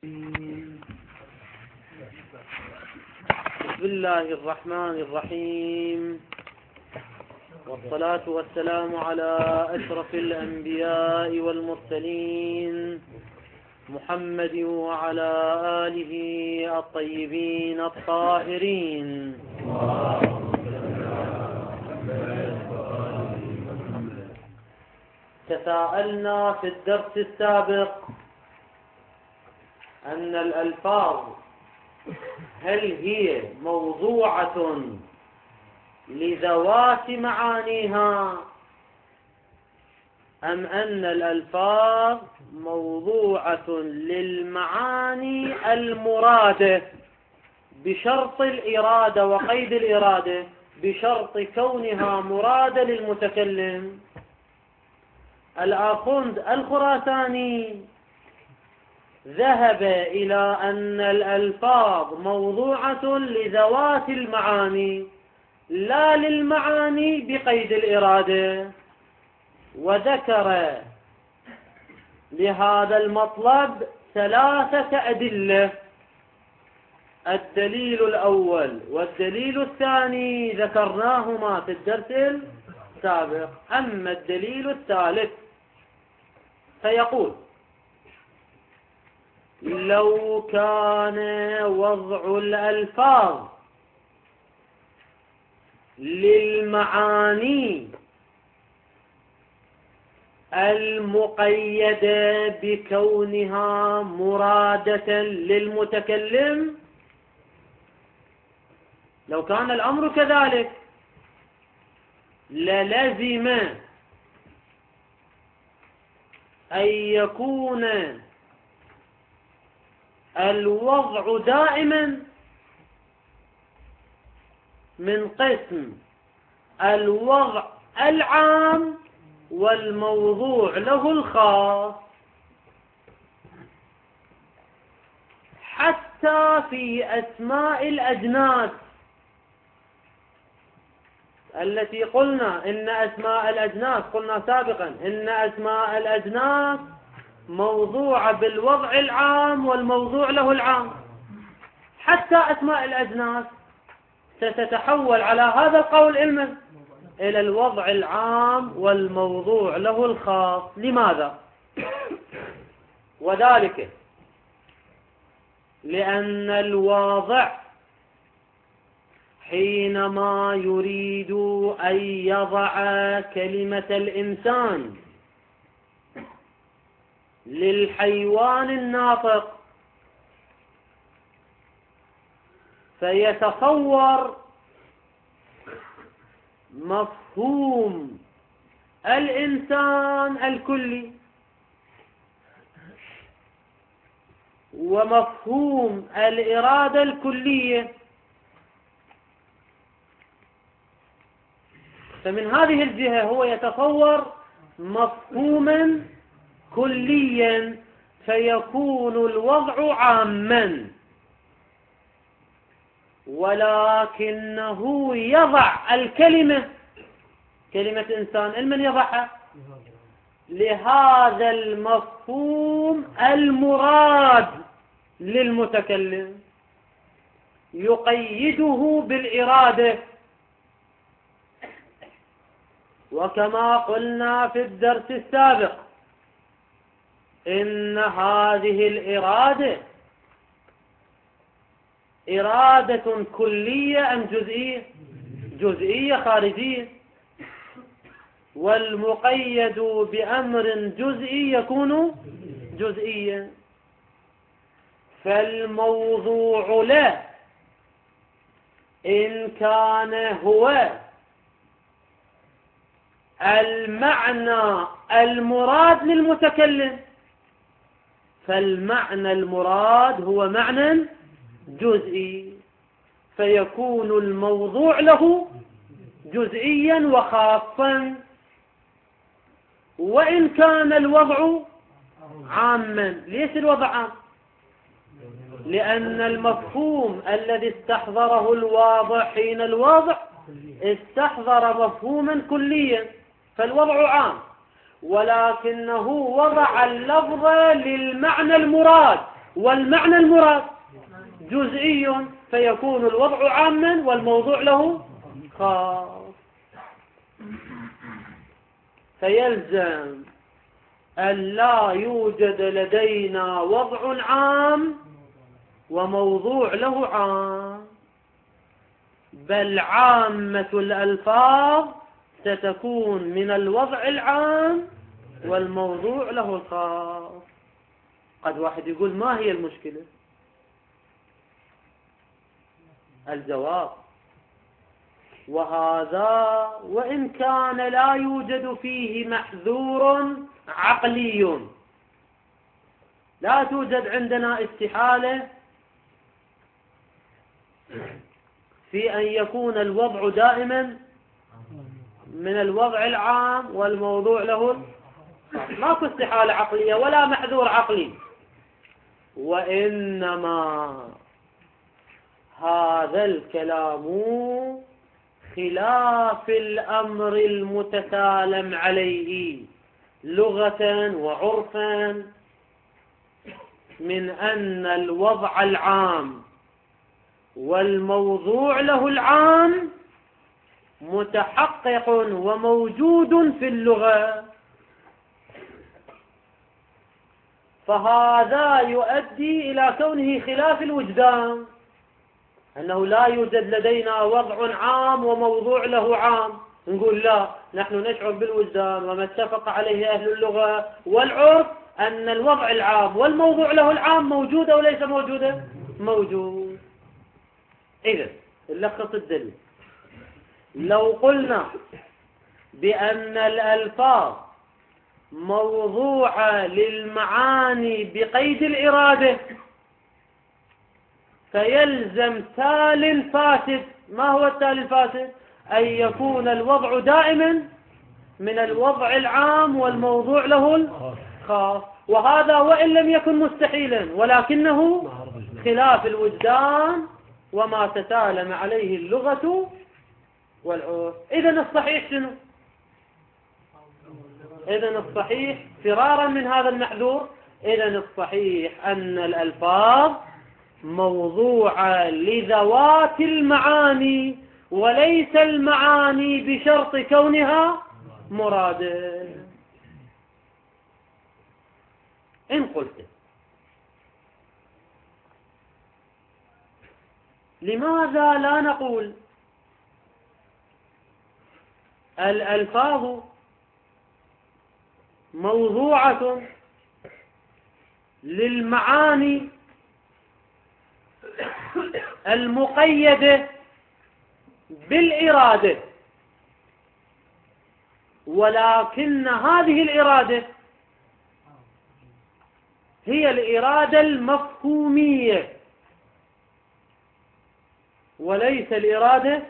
بسم الله الرحمن الرحيم، والصلاة والسلام على أشرف الأنبياء والمرسلين محمد وعلى آله الطيبين الطاهرين. تساءلنا في الدرس السابق أن الألفاظ هل هي موضوعة لذوات معانيها أم أن الألفاظ موضوعة للمعاني المرادة بشرط الإرادة وقيد الإرادة، بشرط كونها مرادة للمتكلم. الآخوند الخراساني ذهب إلى أن الألفاظ موضوعة لذوات المعاني لا للمعاني بقيد الإرادة، وذكر لهذا المطلب ثلاثة أدلة. الدليل الأول والدليل الثاني ذكرناهما في الدرس السابق. أما الدليل الثالث فيقول: لو كان وضع الألفاظ للمعاني المقيدة بكونها مرادة للمتكلم، لو كان الأمر كذلك للزم أن يكون الوضع دائما من قسم الوضع العام والموضوع له الخاص، حتى في أسماء الأجناس التي قلنا إن أسماء الأجناس، قلنا سابقا إن أسماء الأجناس موضوعة بالوضع العام والموضوع له العام. حتى أسماء الأجناس ستتحول على هذا القول إلى الوضع العام والموضوع له الخاص. لماذا؟ وذلك لأن الواضع حينما يريد أن يضع كلمة الإنسان للحيوان الناطق فيتصور مفهوم الإنسان الكلي ومفهوم الإرادة الكلية، فمن هذه الجهة هو يتصور مفهوما كليا فيكون الوضع عاما، ولكنه يضع الكلمة، كلمة إنسان، من يضعها لهذا المفهوم المراد للمتكلم، يقيده بالإرادة. وكما قلنا في الدرس السابق إن هذه الإرادة إرادة كلية أم جزئية؟ جزئية خارجية، والمقيد بأمر جزئي يكون جزئيا. فالموضوع له إن كان هو المعنى المراد للمتكلم فالمعنى المراد هو معنى جزئي، فيكون الموضوع له جزئيا وخاصا. وإن كان الوضع عاما. ليش الوضع عام؟ لأن المفهوم الذي استحضره الواضع حين الوضع استحضر مفهوما كليا، فالوضع عام، ولكنه وضع اللفظ للمعنى المراد والمعنى المراد جزئي، فيكون الوضع عاما والموضوع له خاص. فيلزم أن لا يوجد لدينا وضع عام وموضوع له عام، بل عامة الألفاظ ستكون من الوضع العام والموضوع له الخاص. قد واحد يقول ما هي المشكلة؟ الجواب: وهذا وإن كان لا يوجد فيه محذور عقلي، لا توجد عندنا استحالة في أن يكون الوضع دائما من الوضع العام والموضوع له، ماكو استحالة عقلية ولا محذور عقلي، وإنما هذا الكلام خلاف الأمر المتسالم عليه لغة وعرفا من أن الوضع العام والموضوع له العام متحقق وموجود في اللغة. فهذا يؤدي إلى كونه خلاف الوجدان، أنه لا يوجد لدينا وضع عام وموضوع له عام. نقول لا، نحن نشعر بالوجدان وما اتفق عليه أهل اللغة والعرف أن الوضع العام والموضوع له العام موجودة وليس موجودة؟ موجود. إذن نلخص الدليل: لو قلنا بأن الألفاظ موضوعة للمعاني بقيد الإرادة، فيلزم تال فاسد. ما هو التال الفاسد؟ أن يكون الوضع دائما من الوضع العام والموضوع له الخاص، وهذا وإن لم يكن مستحيلا ولكنه خلاف الوجدان وما تسالم عليه اللغة والعرف. إذن الصحيح شنو؟ إذن الصحيح فرارا من هذا المحذور، إذن الصحيح أن الألفاظ موضوعة لذوات المعاني وليس المعاني بشرط كونها مرادة. إن قلت لماذا لا نقول الألفاظ موضوعة للمعاني المقيدة بالإرادة، ولكن هذه الإرادة هي الإرادة المفهومية وليس الإرادة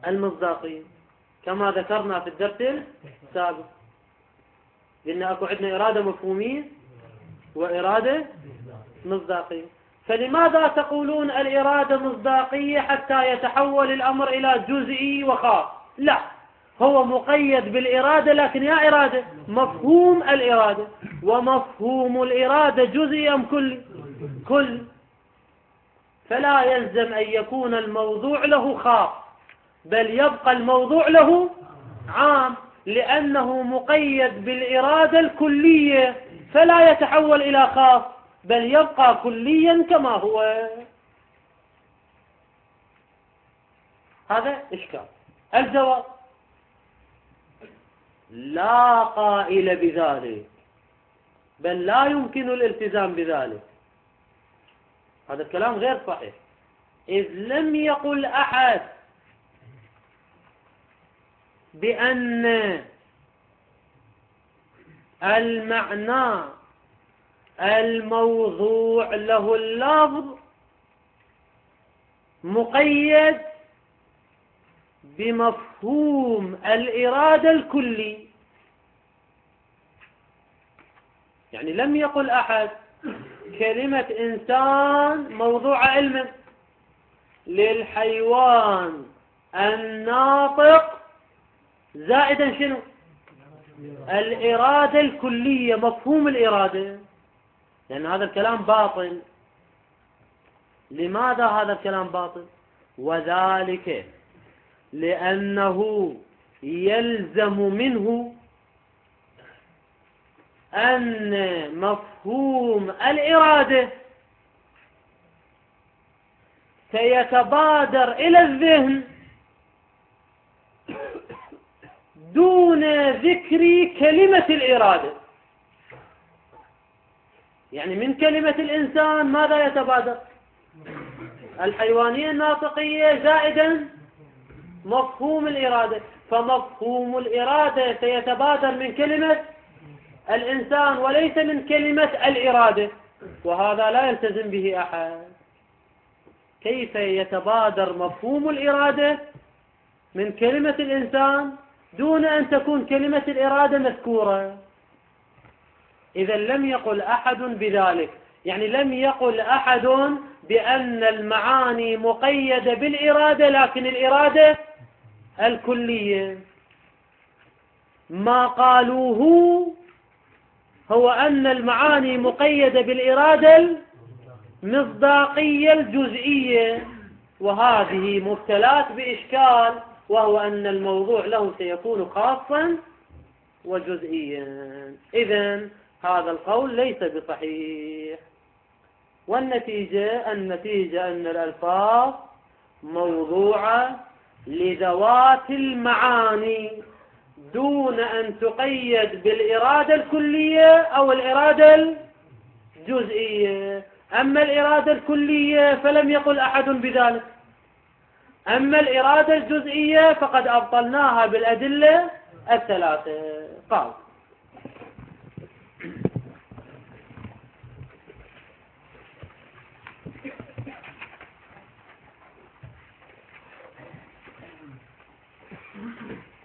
المصداقية، كما ذكرنا في الدرس السابق. لأن أكو عندنا إرادة مفهومية وإرادة مصداقية. فلماذا تقولون الإرادة مصداقية حتى يتحول الأمر إلى جزئي وخاص؟ لا، هو مقيد بالإرادة، لكن يا إرادة مفهوم الإرادة، ومفهوم الإرادة جزئي أم كل. فلا يلزم أن يكون الموضوع له خاص، بل يبقى الموضوع له عام، لأنه مقيد بالإرادة الكلية، فلا يتحول إلى خاص بل يبقى كليا كما هو. هذا إشكال. الجواب: لا قائل بذلك، بل لا يمكن الالتزام بذلك. هذا الكلام غير صحيح، إذ لم يقل أحد بأن المعنى الموضوع له اللفظ مقيد بمفهوم الإرادة الكلي. يعني لم يقل أحد كلمة إنسان موضوع علم، للحيوان الناطق زائدا شنو؟ الإرادة الكلية، مفهوم الإرادة. لأن هذا الكلام باطل. لماذا هذا الكلام باطل؟ وذلك لأنه يلزم منه أن مفهوم الإرادة سيتبادر إلى الذهن دون ذكر كلمة الإرادة. يعني من كلمة الإنسان ماذا يتبادر؟ الحيوانية الناطقية زائدا مفهوم الإرادة، فمفهوم الإرادة سيتبادر من كلمة الإنسان وليس من كلمة الإرادة، وهذا لا يلتزم به أحد. كيف يتبادر مفهوم الإرادة من كلمة الإنسان دون أن تكون كلمة الإرادة مذكورة؟ إذا لم يقل أحد بذلك، يعني لم يقل أحد بأن المعاني مقيدة بالإرادة لكن الإرادة الكلية. ما قالوه هو أن المعاني مقيدة بالإرادة المصداقية الجزئية، وهذه مبتلات بإشكال، وهو أن الموضوع له سيكون خاصا وجزئيا. إذن هذا القول ليس بصحيح. والنتيجة أن الألفاظ موضوعة لذوات المعاني دون أن تقيد بالإرادة الكلية أو الإرادة الجزئية. أما الإرادة الكلية فلم يقل أحد بذلك، أما الإرادة الجزئية فقد أبطلناها بالأدلة الثلاثة. قال: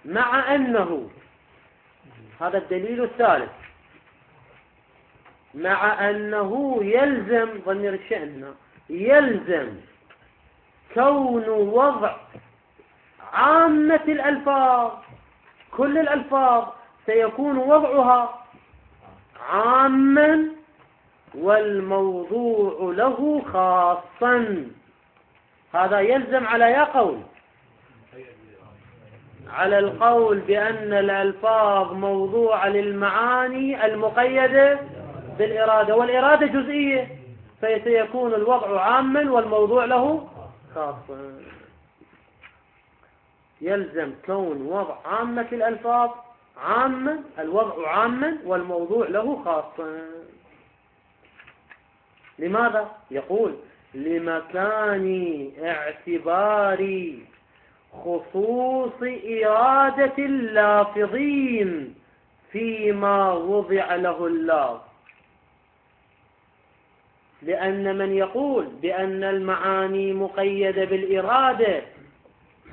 مع أنه، هذا الدليل الثالث، مع أنه يلزم ضمير الشأن يلزم كون وضع عامة الألفاظ، كل الألفاظ سيكون وضعها عاما والموضوع له خاصا. هذا يلزم على يا قول، على القول بأن الألفاظ موضوعة للمعاني المقيدة بالإرادة، والإرادة جزئية، فسيكون الوضع عاما والموضوع له خاصا. يلزم كون وضع عامة الألفاظ عاما، الوضع عاما والموضوع له خاصا. لماذا؟ يقول: لمكان اعتبار خصوص إرادة اللافظين فيما وضع له اللفظ. لأن من يقول بأن المعاني مقيدة بالإرادة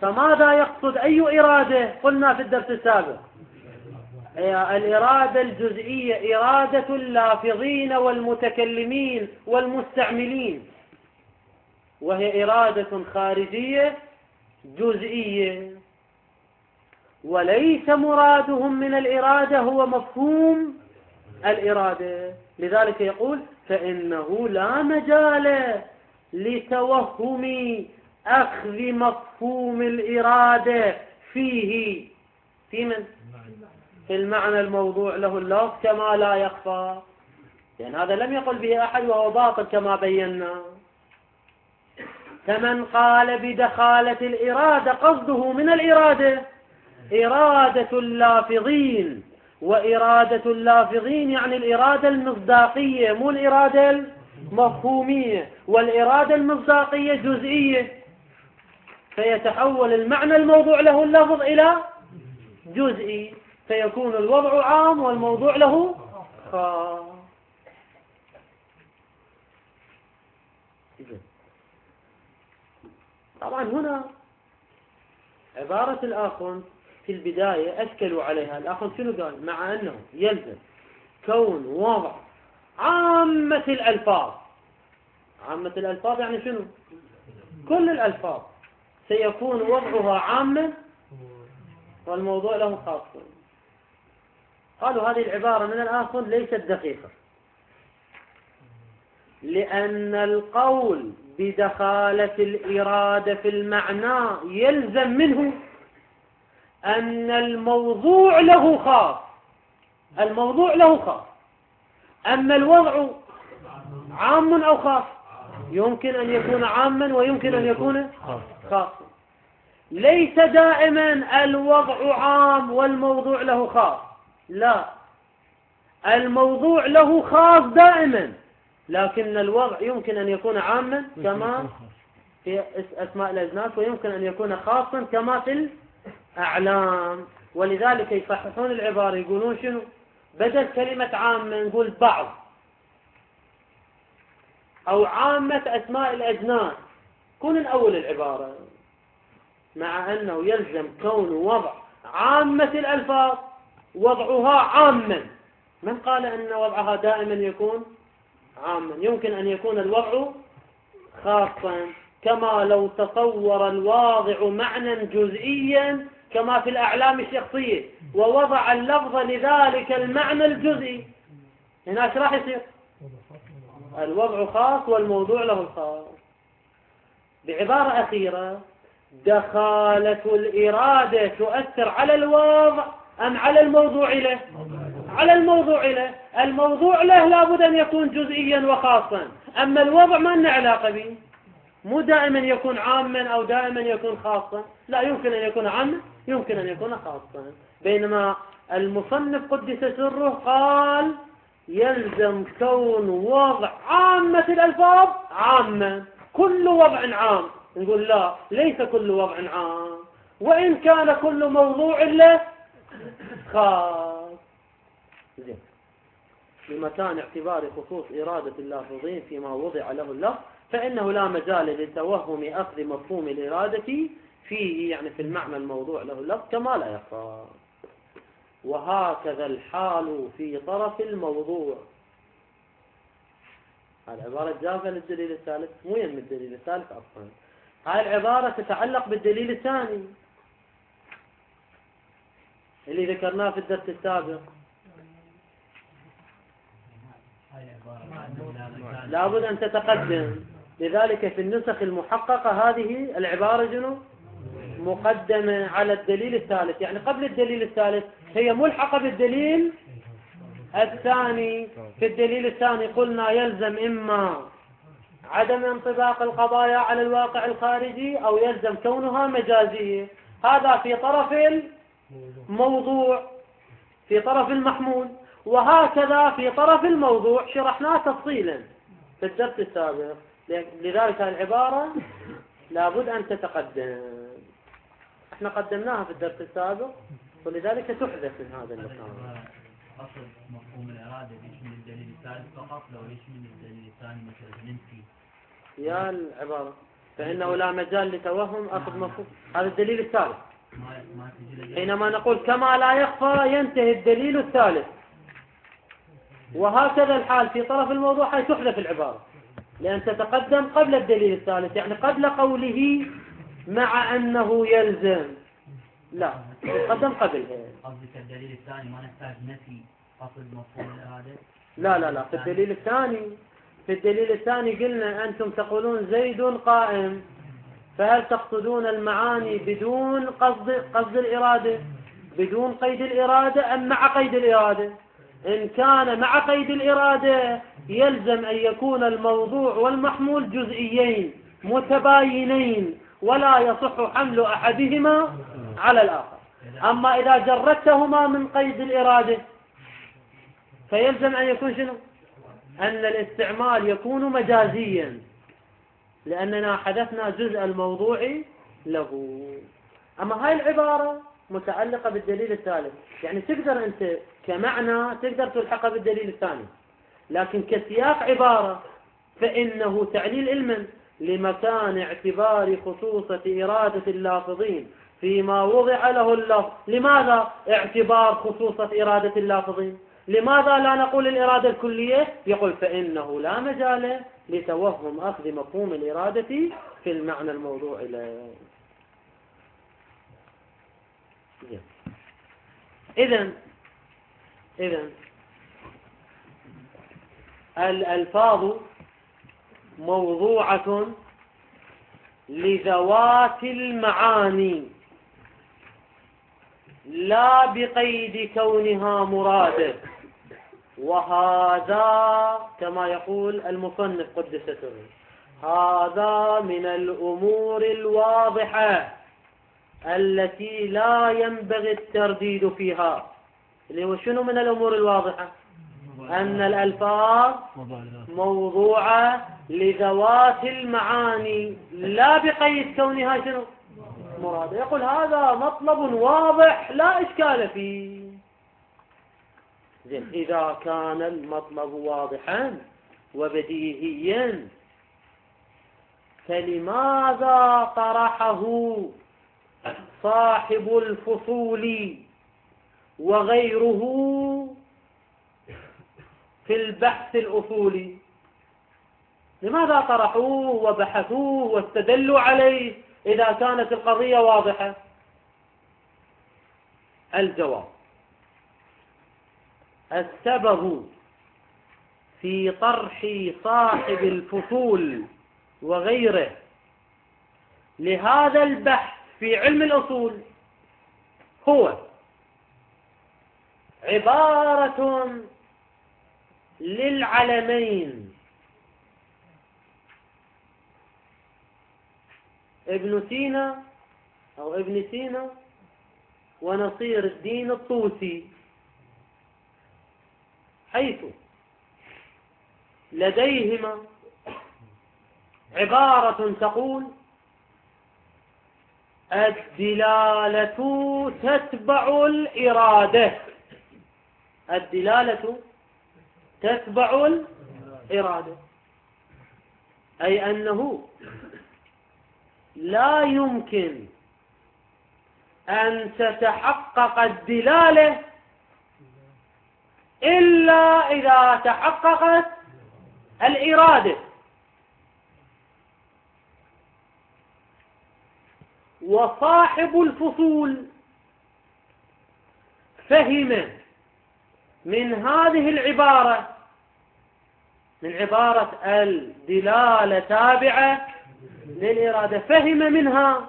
فماذا يقصد؟ أي إرادة؟ قلنا في الدرس السابق الإرادة الجزئية، إرادة اللافظين والمتكلمين والمستعملين، وهي إرادة خارجية جزئية، وليس مرادهم من الإرادة هو مفهوم الإرادة. لذلك يقول: فإنه لا مجال لتوهم أخذ مفهوم الإرادة فيه، في من؟ في المعنى الموضوع له اللفظ، كما لا يخفى. يعني هذا لم يقل به أحد وهو باطل كما بينا. كمن قال بدخالة الإرادة قصده من الإرادة إرادة اللافظين، وإرادة اللافظين يعني الإرادة المصداقية مو الإرادة المفهومية، والإرادة المصداقية جزئية، فيتحول المعنى الموضوع له اللفظ إلى جزئي، فيكون الوضع عام والموضوع له خاص. طبعا هنا عبارة الآخر في البداية أشكلوا عليها. الآخر شنو قال؟ مع أنه يلزم كون وضع عامة الألفاظ، عامة الألفاظ يعني شنو؟ كل الألفاظ سيكون وضعها عاما والموضوع له خاص. قالوا هذه العبارة من الآخر ليست دقيقة، لأن القول بدخالة الإرادة في المعنى يلزم منه أن الموضوع له خاص. الموضوع له خاص. أما الوضع عام أو خاص، يمكن أن يكون عاما ويمكن أن يكون خاصا. ليس دائما الوضع عام والموضوع له خاص، لا، الموضوع له خاص دائما، لكن الوضع يمكن أن يكون عاما كما في أسماء الأجناس، ويمكن أن يكون خاصا كما في الأعلام. ولذلك يصححون العبارة، يقولون شنو؟ بدل كلمة عامة نقول بعض، أو عامة أسماء الأجناس، كون الأول العبارة، مع أنه يلزم كون وضع عامة الألفاظ وضعها عاما. من قال أن وضعها دائما يكون عاما؟ يمكن أن يكون الوضع خاصا، كما لو تصور الواضع معنى جزئيا كما في الأعلام الشخصية ووضع اللفظ لذلك المعنى الجزئي، هنا ايش راح يصير؟ الوضع خاص والموضوع له الخاص. بعبارة أخيرة، دخالة الإرادة تؤثر على الوضع أم على الموضوع له؟ على الموضوع له. الموضوع له لابد أن يكون جزئيا وخاصا، أما الوضع ما لنا علاقة به، مو دائما يكون عاما أو دائما يكون خاصا، لا، يمكن أن يكون عاما يمكن أن يكون خاصا. بينما المصنف قدس سره قال يلزم كون وضع عامة الألفاظ عاما، كل وضع عام. نقول لا، ليس كل وضع عام، وإن كان كل موضوع له خاص. زين. بمكان اعتبار خصوص إرادة اللافظين فيما وضع له اللفظ، فإنه لا مجال لتوهم أخذ مفهوم الإرادة فيه، يعني في المعنى الموضوع له اللفظ، كما لا يخفى. وهكذا الحال في طرف الموضوع. العبارة جافة للدليل الثالث، مو يم الدليل الثالث أصلا. هاي العبارة تتعلق بالدليل الثاني اللي ذكرناه في الدرس السابق. لابد أن تتقدم، لذلك في النسخ المحققة هذه العبارة جنو مقدمة على الدليل الثالث، يعني قبل الدليل الثالث، هي ملحقة بالدليل الثاني. في الدليل الثاني قلنا يلزم إما عدم انطباق القضايا على الواقع الخارجي أو يلزم كونها مجازية. هذا في طرف الموضوع، في طرف المحمول، وهكذا في طرف الموضوع شرحناه تفصيلا في الدرس السابق. لذلك العبارة لابد أن تتقدم، احنا قدمناها في الدرس السابق، ولذلك تحدث من هذا المكان. أصل مفهوم الإرادة يشمل الدليل الثالث فقط، لو يشمل الدليل الثاني مثلا ننفي يا العبارة فإنه لا مجال لتوهم أخذ مفهوم، هذا الدليل الثالث. حينما نقول كما لا يخفى ينتهي الدليل الثالث، وهكذا الحال في طرف الموضوع حيث تحذف العبارة لأن تتقدم قبل الدليل الثالث، يعني قبل قوله مع أنه يلزم، لا، تتقدم قبلها. قصدك الدليل الثاني ما نحتاج نفي أصل مفهوم الإرادة؟ لا، في الدليل الثاني، في الدليل الثاني قلنا أنتم تقولون زيد قائم، فهل تقصدون المعاني بدون قصد الإرادة، بدون قيد الإرادة، أم مع قيد الإرادة؟ إن كان مع قيد الإرادة يلزم أن يكون الموضوع والمحمول جزئيين متباينين، ولا يصح حمل أحدهما على الآخر. أما إذا جردتهما من قيد الإرادة فيلزم أن يكون شنو؟ أن الاستعمال يكون مجازيا، لأننا حدثنا جزء الموضوع له. أما هاي العبارة متعلقة بالدليل الثالث، يعني تقدر أنت كمعنى تقدر تلحقها بالدليل الثاني، لكن كسياق عبارة فإنه تعليل علما لمكان اعتبار خصوصة إرادة اللافظين فيما وضع له اللفظ. لماذا اعتبار خصوصة إرادة اللافظين؟ لماذا لا نقول الإرادة الكلية؟ يقول فإنه لا مجال لتوهم أخذ مفهوم الإرادة في المعنى الموضوع له. إذن الألفاظ موضوعة لذوات المعاني لا بقيد كونها مرادة. وهذا كما يقول المصنف قدس سره هذا من الأمور الواضحة التي لا ينبغي الترديد فيها. اللي هو شنو من الأمور الواضحة؟ أن الألفاظ موضوعة لذوات المعاني لا بقيد كونها شنو مراد. يقول هذا مطلب واضح لا إشكال فيه. إذا كان المطلب واضحا وبديهيا فلماذا طرحه صاحب الفصول وغيره في البحث الأصولي؟ لماذا طرحوه وبحثوه واستدلوا عليه إذا كانت القضية واضحة؟ الجواب: السبب في طرح صاحب الفصول وغيره لهذا البحث في علم الأصول هو عبارة للعلمين ابن سينا أو ابن سينا ونصير الدين الطوسي، حيث لديهما عبارة تقول: الدلالة تتبع الإرادة. الدلالة تتبع الإرادة، أي أنه لا يمكن أن تتحقق الدلالة إلا إذا تحققت الإرادة. وصاحب الفصول فهم من هذه العبارة، من عبارة الدلالة تابعة للإرادة، فهم منها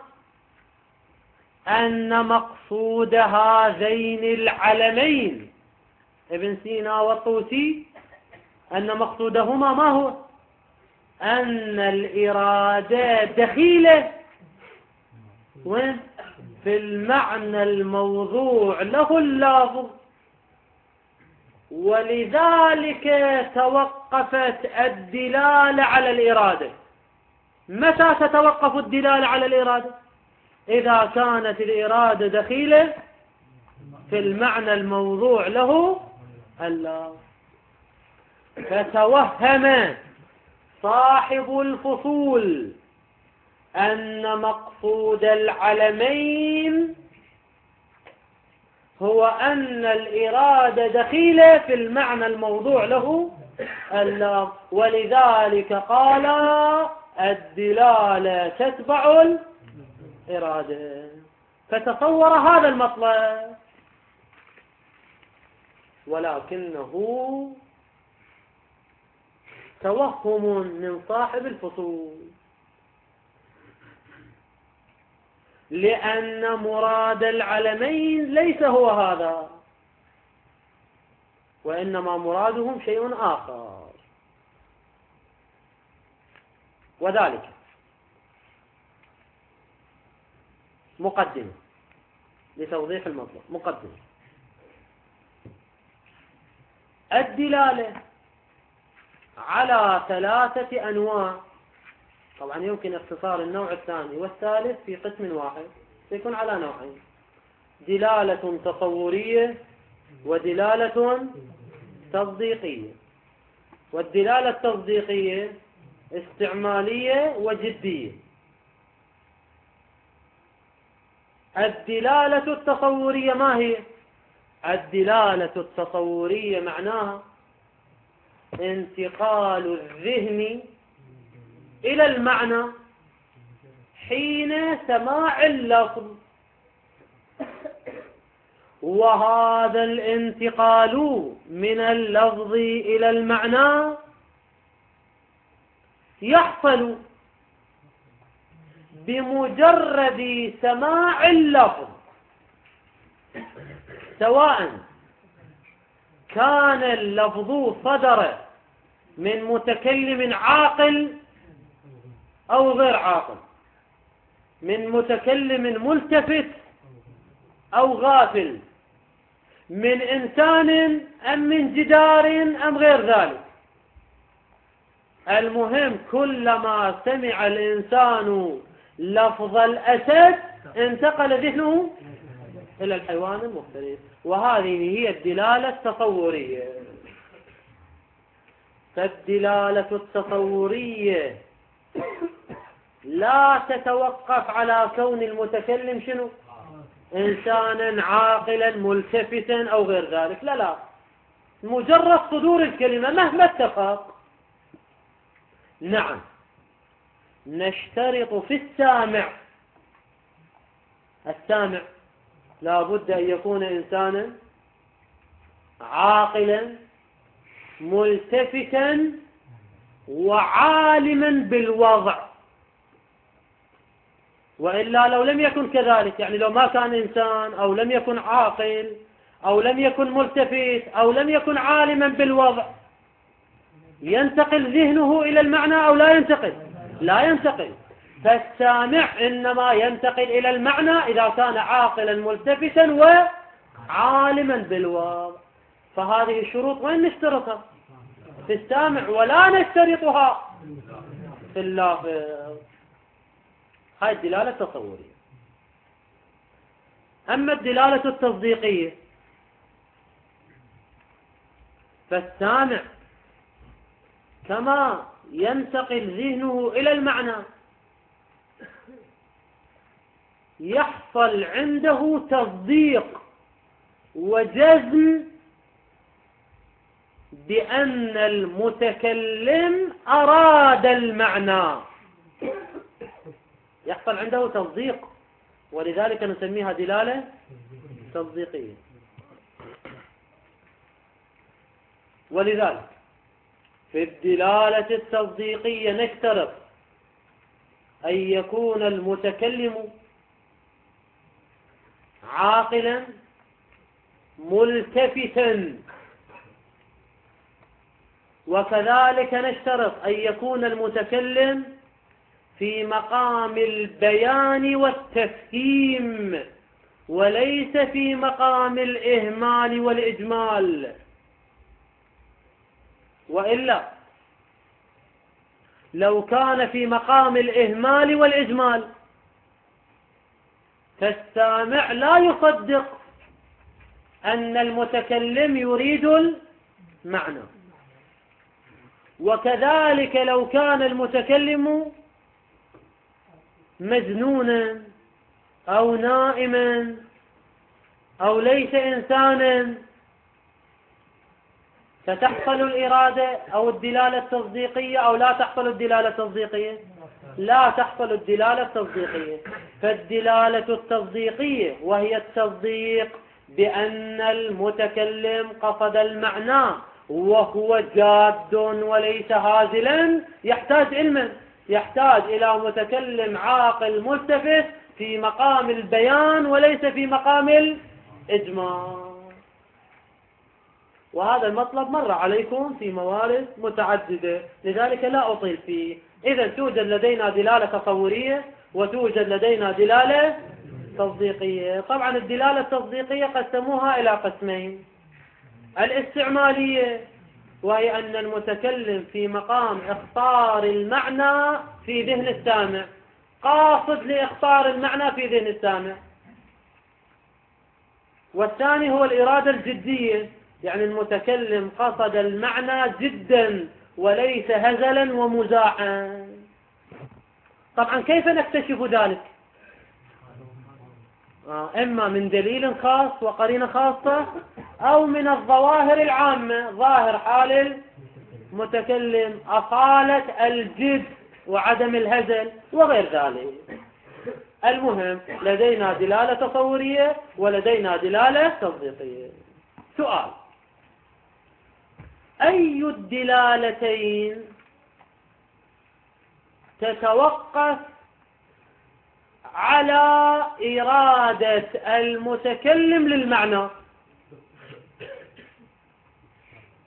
أن مقصود هذين العلمين ابن سينا والطوسي أن مقصودهما ما هو؟ أن الإرادة دخيلة وين؟ في المعنى الموضوع له اللفظ، ولذلك توقفت الدلالة على الإرادة. متى تتوقف الدلالة على الإرادة؟ إذا كانت الإرادة دخيلة في المعنى الموضوع له اللفظ. فتوهم صاحب الفصول أن مقصود العلمين هو أن الإرادة دخيلة في المعنى الموضوع له اللفظ، ولذلك قال الدلالة تتبع الإرادة. فتصور هذا المطلب، ولكنه توهم من صاحب الفصول، لأن مراد العلمين ليس هو هذا، وإنما مرادهم شيء آخر. وذلك مقدمة لتوضيح المطلب. مقدمة: الدلالة على 3 أنواع. طبعا يمكن اختصار النوع الثاني والثالث في قسم واحد، سيكون على نوعين: دلالة تصورية ودلالة تصديقية. والدلالة التصديقية استعمالية وجدية. الدلالة التصورية ما هي؟ الدلالة التصورية معناها انتقال الذهن إلى المعنى حين سماع اللفظ، وهذا الانتقال من اللفظ إلى المعنى يحصل بمجرد سماع اللفظ، سواء كان اللفظ صدر من متكلم عاقل أو غير عاقل، من متكلم ملتفت أو غافل، من إنسان أم من جدار أم غير ذلك. المهم كلما سمع الإنسان لفظ الأسد انتقل ذهنه إلى الحيوان المختلف، وهذه هي الدلالة التصورية. فالدلالة التصورية لا تتوقف على كون المتكلم شنو؟ إنسانا عاقلا ملتفتا أو غير ذلك، لا، مجرد صدور الكلمة مهما اتفق. نعم، نشترط في السامع لا بد أن يكون إنسانا عاقلا ملتفتا وعالما بالوضع، وإلا لو لم يكن كذلك، يعني لو ما كان إنسان أو لم يكن عاقل أو لم يكن ملتفت أو لم يكن عالما بالوضع، ينتقل ذهنه إلى المعنى أو لا ينتقل؟ لا ينتقل. فالسامع إنما ينتقل إلى المعنى إذا كان عاقلا ملتفتا وعالما بالوضع. فهذه الشروط وين نشترطها؟ في السامع، ولا نشترطها في اللافظ. هاي الدلالة التصورية. أما الدلالة التصديقية فالسامع كما ينتقل ذهنه إلى المعنى يحصل عنده تصديق وجزم بأن المتكلم أراد المعنى، يحصل عنده تصديق، ولذلك نسميها دلالة تصديقية. ولذلك في الدلالة التصديقية نشترط أن يكون المتكلم عاقلا ملتفتا، وكذلك نشترط أن يكون المتكلم في مقام البيان والتفهيم وليس في مقام الإهمال والإجمال. وإلا لو كان في مقام الإهمال والإجمال فالسامع لا يصدق أن المتكلم يريد المعنى. وكذلك لو كان المتكلم مجنونا أو نائما أو ليس إنسانا فتحصل الإرادة أو الدلالة التصديقية أو لا تحصل الدلالة التصديقية؟ لا تحصل الدلالة التصديقية. فالدلالة التصديقية وهي التصديق بأن المتكلم قصد المعنى وهو جاد وليس هازلا، يحتاج علما، يحتاج إلى متكلم عاقل ملتفت في مقام البيان وليس في مقام الإجمال. وهذا المطلب مر عليكم في موارد متعددة، لذلك لا أطيل فيه. إذا توجد لدينا دلالة تصورية وتوجد لدينا دلالة تصديقية. طبعا الدلالة التصديقية قسموها إلى قسمين: الاستعمالية وهي أن المتكلم في مقام إخطار المعنى في ذهن السامع، قاصد لإخطار المعنى في ذهن السامع. والثاني هو الإرادة الجدية، يعني المتكلم قصد المعنى جدا وليس هزلا ومزاحا. طبعا كيف نكتشف ذلك؟ إما من دليل خاص وقرينة خاصة أو من الظواهر العامة، ظاهر حال المتكلم، أصالة الجد وعدم الهزل وغير ذلك. المهم لدينا دلالة تصورية ولدينا دلالة تصديقية. سؤال: أي الدلالتين تتوقف على إرادة المتكلم للمعنى.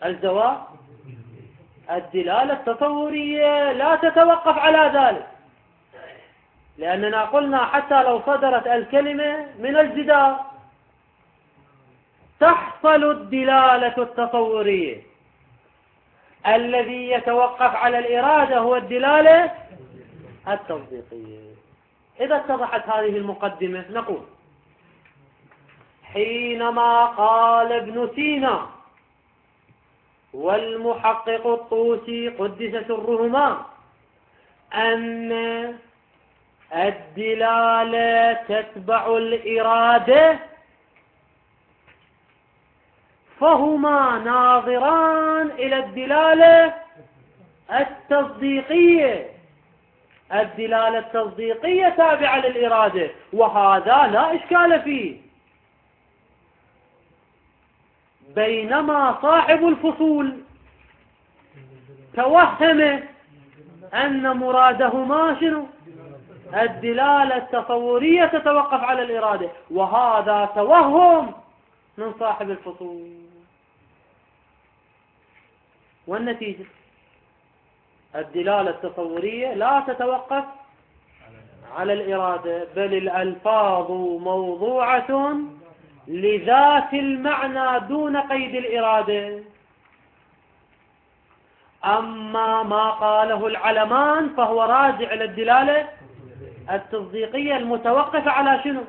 الجواب: الدلالة التصورية لا تتوقف على ذلك، لأننا قلنا حتى لو صدرت الكلمة من الجدار تحصل الدلالة التصورية. الذي يتوقف على الإرادة هو الدلالة التصديقية. إذا اتضحت هذه المقدمة نقول: حينما قال ابن سينا والمحقق الطوسي قدس سرهما أن الدلالة تتبع الإرادة، فهما ناظران إلى الدلالة التصديقية. الدلالة التصديقية تابعة للإرادة، وهذا لا إشكال فيه. بينما صاحب الفصول توهم أن مرادهما شنو؟ الدلالة التصورية تتوقف على الإرادة، وهذا توهم من صاحب الفصول. والنتيجة: الدلالة التصورية لا تتوقف على الإرادة، بل الألفاظ موضوعة لذات المعنى دون قيد الإرادة. أما ما قاله العلمان فهو راجع إلى الدلالة التصديقية المتوقفة على شنو؟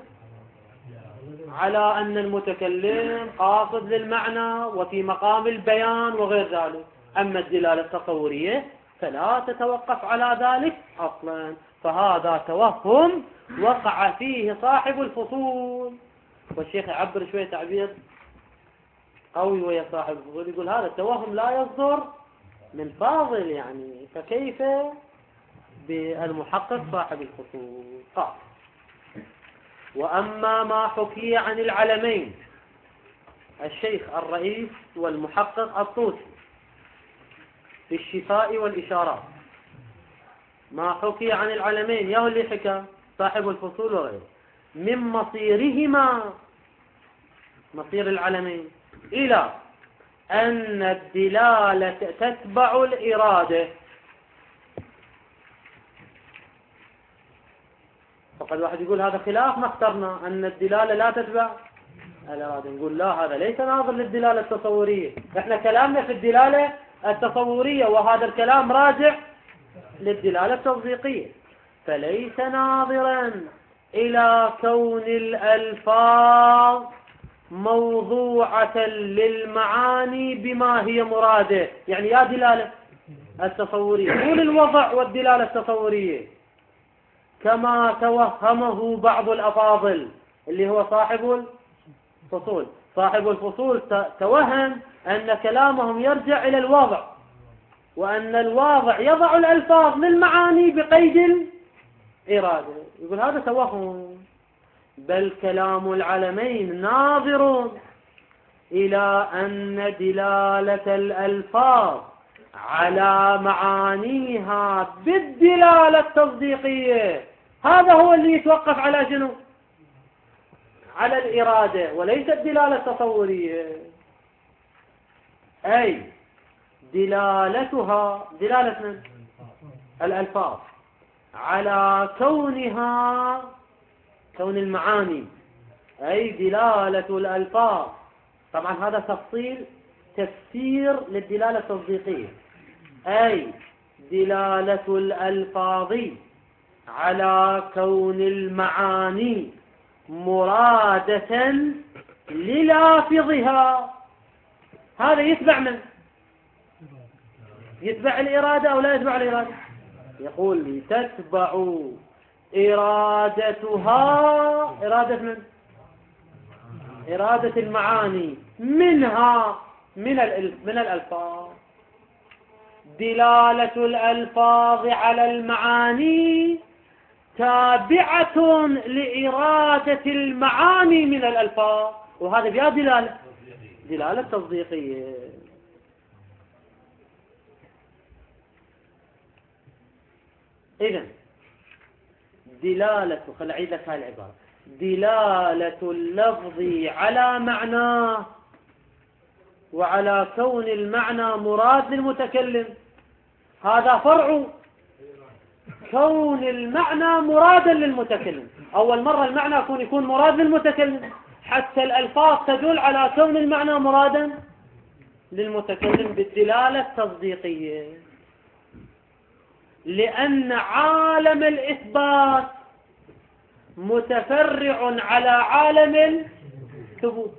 على أن المتكلم قاصد للمعنى وفي مقام البيان وغير ذلك. أما الدلالة التصورية فلا تتوقف على ذلك أصلا، فهذا توهم وقع فيه صاحب الفصول. والشيخ يعبر شوية تعبير قوي ويا صاحب الفصول، يقول هذا التوهم لا يصدر من فاضل، يعني فكيف بالمحقق صاحب الفصول؟ قال: وأما ما حكي عن العلمين الشيخ الرئيس والمحقق الطوسي في الشفاء والإشارات، ما حكي عن العلمين يهو اللي حكى صاحب الفصول وغيره من مصيرهما، مصير العلمين، إلى أن الدلالة تتبع الإرادة. فقد واحد يقول هذا خلاف ما اخترنا، أن الدلالة لا تتبع الإرادة. نقول لا، هذا ليس ناظر للدلالة التصورية، احنا كلامنا في الدلالة التصورية، وهذا الكلام راجع للدلالة التصديقية، فليس ناظرا إلى كون الألفاظ موضوعة للمعاني بما هي مراده. يعني يا دلالة التصورية طول الوضع والدلالة التصورية، كما توهمه بعض الأفاضل اللي هو صاحب الفصول. صاحب الفصول توهم أن كلامهم يرجع إلى الوضع، وأن الواضع يضع الألفاظ للمعاني بقيد الإرادة. يقول هذا توهم، بل كلام العلمين ناظر إلى أن دلالة الألفاظ على معانيها بالدلالة التصديقية، هذا هو اللي يتوقف على شنو؟ على الإرادة، وليس الدلالة التصورية. أي دلالتها دلالة من الألفاظ على كونها كون المعاني، أي دلالة الألفاظ. طبعا هذا تفسير للدلالة التصديقية، أي دلالة الألفاظ على كون المعاني مرادة للافظها. هذا يتبع من؟ يتبع الإرادة أو لا يتبع الإرادة؟ يقول تتبع إرادتها، إرادة من؟ إرادة المعاني منها من الألفاظ. دلالة الألفاظ على المعاني تابعة لإرادة المعاني من الألفاظ، وهذا بها دلالة تصديقية. إذن دلالة، خل أعيد لك هاي العبارة، دلالة اللفظ على معناه وعلى كون المعنى مراد للمتكلم، هذا فرع كون المعنى مرادا للمتكلم. أول مرة المعنى يكون مراد للمتكلم، حتى الألفاظ تدل على كون المعنى مرادا للمتكلم بالدلالة التصديقية، لأن عالم الإثبات متفرع على عالم الثبوت.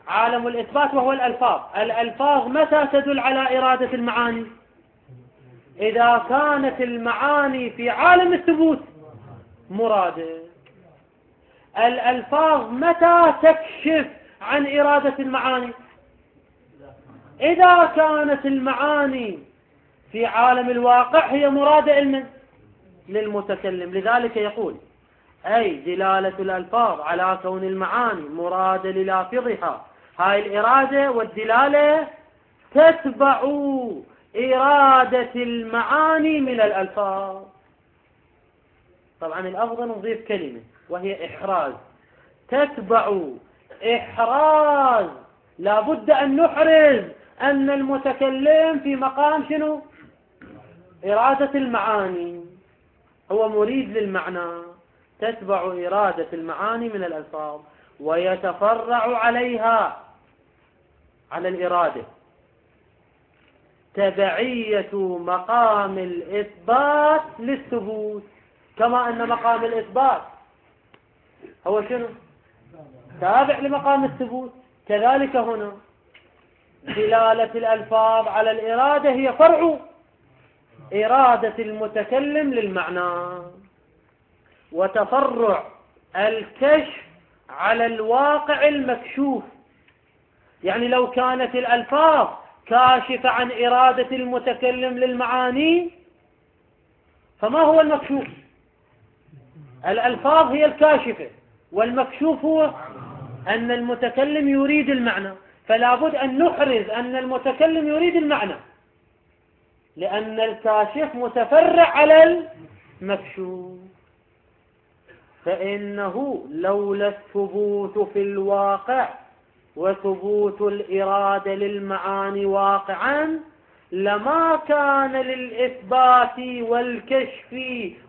عالم الإثبات وهو الألفاظ. الألفاظ متى تدل على إرادة المعاني؟ إذا كانت المعاني في عالم الثبوت مرادة. الألفاظ متى تكشف عن إرادة المعاني؟ إذا كانت المعاني في عالم الواقع هي مرادة علما للمتكلم. لذلك يقول أي دلالة الألفاظ على كون المعاني مرادة للافظها، هاي الإرادة والدلالة تتبع إرادة المعاني من الألفاظ. طبعا الأفضل نضيف كلمة وهي إحراز، تتبع إحراز، لابد أن نحرز أن المتكلم في مقام شنو؟ إرادة المعاني، هو مريد للمعنى، تتبع إرادة المعاني من الألفاظ ويتفرع عليها على الإرادة تبعية مقام الإثبات للثبوت، كما أن مقام الإثبات هو شنو؟ تابع لمقام الثبوت. كذلك هنا دلالة الألفاظ على الإرادة هي فرع إرادة المتكلم للمعنى، وتفرع الكشف على الواقع المكشوف. يعني لو كانت الألفاظ كاشفة عن إرادة المتكلم للمعاني، فما هو المكشوف؟ الألفاظ هي الكاشفة، والمكشوف هو أن المتكلم يريد المعنى. فلا بد أن نحرز أن المتكلم يريد المعنى، لأن الكاشف متفرع على المكشوف. فإنه لولا الثبوت في الواقع وثبوت الإرادة للمعاني واقعا لما كان للإثبات والكشف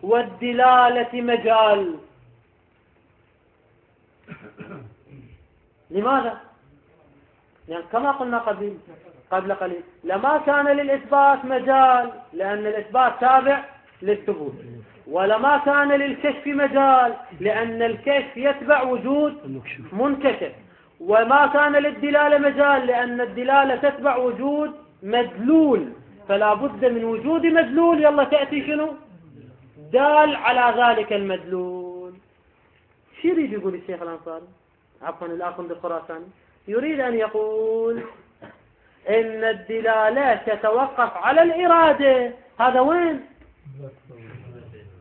والدلالة مجال. لماذا؟ يعني كما قلنا قبل قليل، لما كان للإثبات مجال لأن الإثبات تابع للثبوت، ولما كان للكشف مجال لأن الكشف يتبع وجود منكشف، وما كان للدلالة مجال لأن الدلالة تتبع وجود مدلول. فلا بد من وجود مدلول، يلا تأتي شنو؟ دال على ذلك المدلول. شو يريد يقول الشيخ الأنصاري؟ عفوا الأخ الخراساني يريد أن يقول إن الدلالة تتوقف على الإرادة. هذا وين؟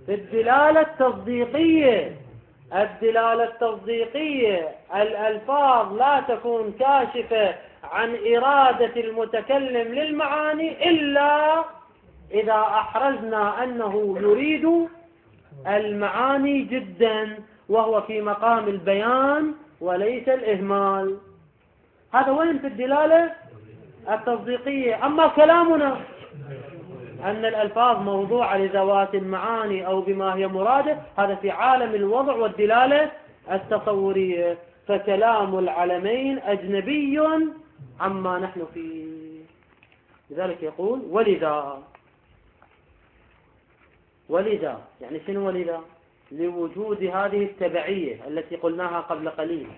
الدلالة التصديقية. الدلالة التصديقية الألفاظ لا تكون كاشفة عن إرادة المتكلم للمعاني إلا إذا أحرزنا أنه يريد المعاني جدا، وهو في مقام البيان وليس الإهمال. هذا وين في الدلالة التصديقية. أما كلامنا أن الألفاظ موضوعة لذوات المعاني أو بما هي مرادة، هذا في عالم الوضع والدلالة التصورية، فكلام العلمين أجنبي عما نحن فيه. لذلك يقول ولذا يعني شنو ولذا؟ لوجود هذه التبعية التي قلناها قبل قليل،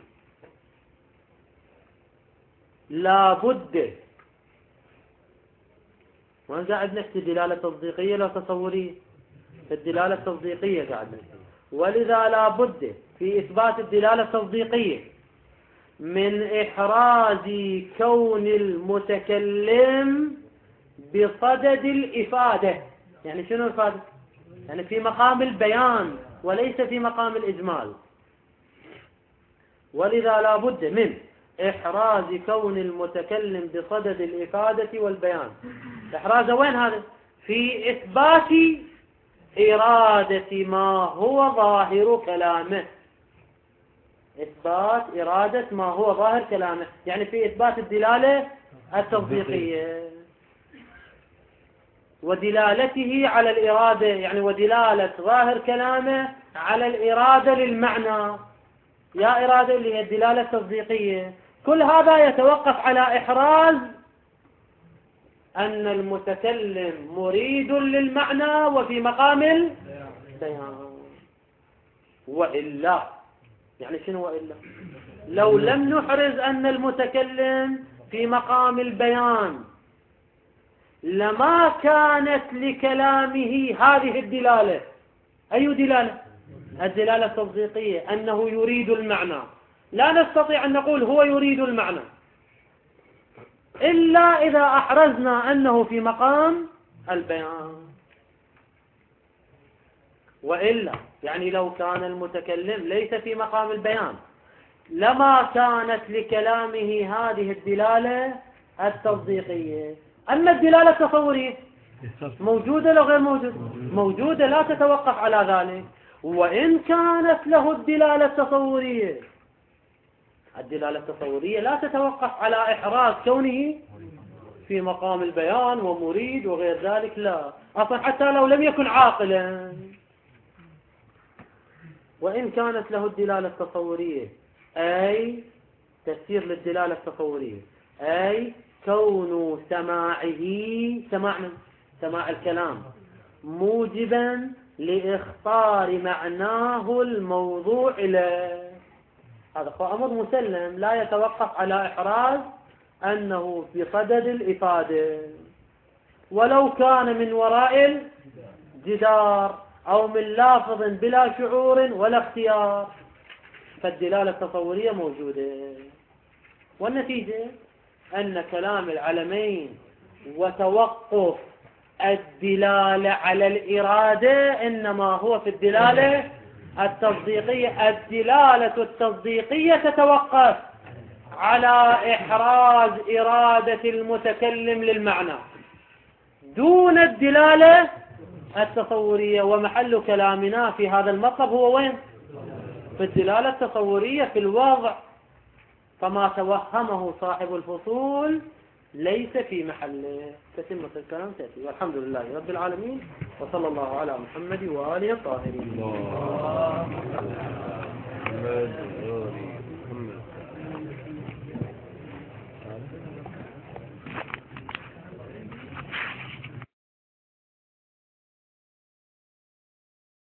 لا بد. وين قاعد نحكي دلالة تصديقية لا تصورية؟ في الدلالة التصديقية قاعد نحكي. ولذا لا بد في إثبات الدلالة التصديقية من إحراز كون المتكلم بصدد الإفادة. يعني شنو الإفادة؟ يعني في مقام البيان وليس في مقام الإجمال. ولذا لا بد من إحراز كون المتكلم بصدد الإفادة والبيان. إحراز وين هذا؟ في إثبات إرادة ما هو ظاهر كلامه. إثبات إرادة ما هو ظاهر كلامه، يعني في إثبات الدلالة التصديقية ودلالته على الإرادة، يعني ودلالة ظاهر كلامه على الإرادة للمعنى، يا إرادة اللي هي الدلالة التصديقية. كل هذا يتوقف على إحراز أن المتكلم مريد للمعنى وفي مقام البيان. وإلا يعني شنو وإلا؟ لو لم نحرز أن المتكلم في مقام البيان لما كانت لكلامه هذه الدلالة. أي دلالة؟ الدلالة التصديقية، أنه يريد المعنى. لا نستطيع أن نقول هو يريد المعنى إلا إذا أحرزنا أنه في مقام البيان. وإلا يعني لو كان المتكلم ليس في مقام البيان لما كانت لكلامه هذه الدلالة التصديقية. أما الدلالة التصورية موجودة لو غير موجودة؟ موجودة، لا تتوقف على ذلك. وإن كانت له الدلالة التصورية، الدلالة التصورية لا تتوقف على إحراز كونه في مقام البيان ومريد وغير ذلك، لا، أصلا حتى لو لم يكن عاقلا. وإن كانت له الدلالة التصورية، أي تفسير للدلالة التصورية، أي كون سماع الكلام موجبا لإخطار معناه الموضوع له. هذا هو أمر مسلم لا يتوقف على إحراز أنه بصدد الإفادة، ولو كان من وراء الجدار أو من لافظ بلا شعور ولا اختيار، فالدلالة التصورية موجودة. والنتيجة أن كلام العلمين وتوقف الدلالة على الإرادة إنما هو في الدلالة التصديقية. الدلالة التصديقية تتوقف على إحراز إرادة المتكلم للمعنى دون الدلالة التصورية. ومحل كلامنا في هذا المطلب هو وين؟ في الدلالة التصورية في الوضع. فما توهمه صاحب الفصول ليس في محله. تتمة الكلام تأتي. والحمد لله رب العالمين، وصلى الله على محمد وآله الطاهرين.